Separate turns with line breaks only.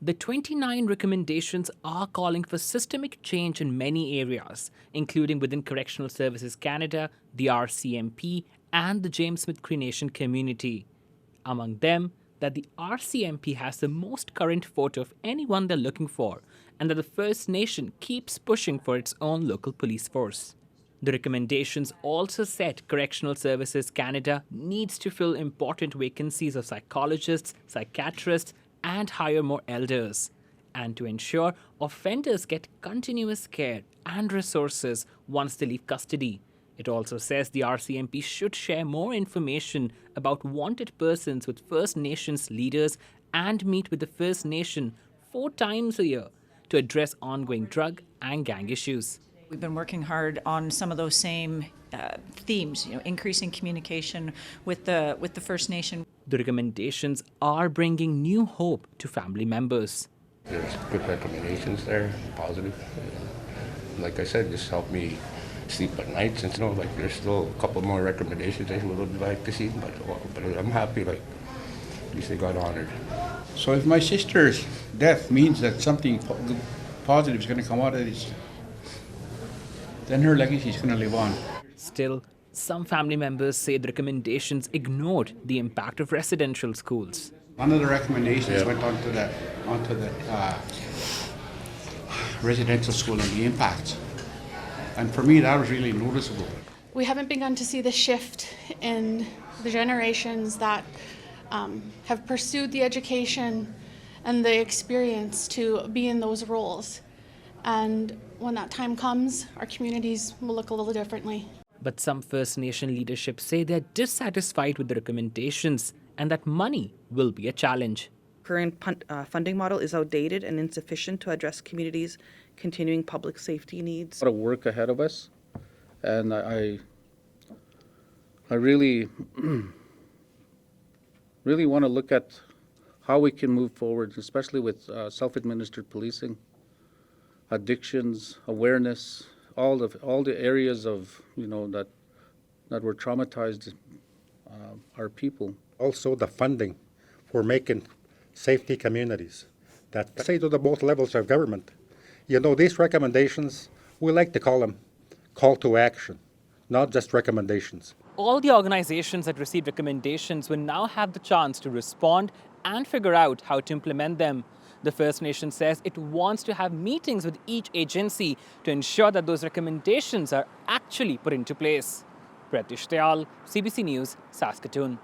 The 29 recommendations are calling for systemic change in many areas, including within Correctional Services Canada, the RCMP, and the Smith Cree Nation community. Among them, that the RCMP has the most current photo of anyone they're looking for, and that the First Nation keeps pushing for its own local police force. The recommendations also said Correctional Services Canada needs to fill important vacancies of psychologists, psychiatrists, and hire more elders, and to ensure offenders get continuous care and resources once they leave custody. It also says the RCMP should share more information about wanted persons with First Nations leaders and meet with the First Nation 4 times a year to address ongoing drug and gang issues.
We've been working hard on some of those same themes, increasing communication with the First Nation.
The recommendations are bringing new hope to family members.
There's good recommendations there, positive. Like I said, just help me sleep at night, since there's still a couple more recommendations I would like to see, but I'm happy, at least they got honored.
So if my sister's death means that something positive is going to come out of this, then her legacy is going to live on.
Still, some family members say the recommendations ignored the impact of residential schools.
One of the recommendations went onto the residential school and the impact. And for me, that was really noticeable.
We haven't begun to see the shift in the generations that have pursued the education and the experience to be in those roles. And when that time comes, our communities will look a little differently.
But some First Nation leadership say they're dissatisfied with the recommendations and that money will be a challenge.
Current funding model is outdated and insufficient to address communities' continuing public safety needs.
A lot of work ahead of us, and I really, really want to look at how we can move forward, especially with self-administered policing, addictions, awareness, all the areas of that were traumatized our people.
Also, the funding for making safety communities that say to the both levels of government. These recommendations, we like to call them call to action, not just recommendations.
All the organizations that received recommendations will now have the chance to respond and figure out how to implement them. The First Nation says it wants to have meetings with each agency to ensure that those recommendations are actually put into place. Pratish Dayal, CBC News, Saskatoon.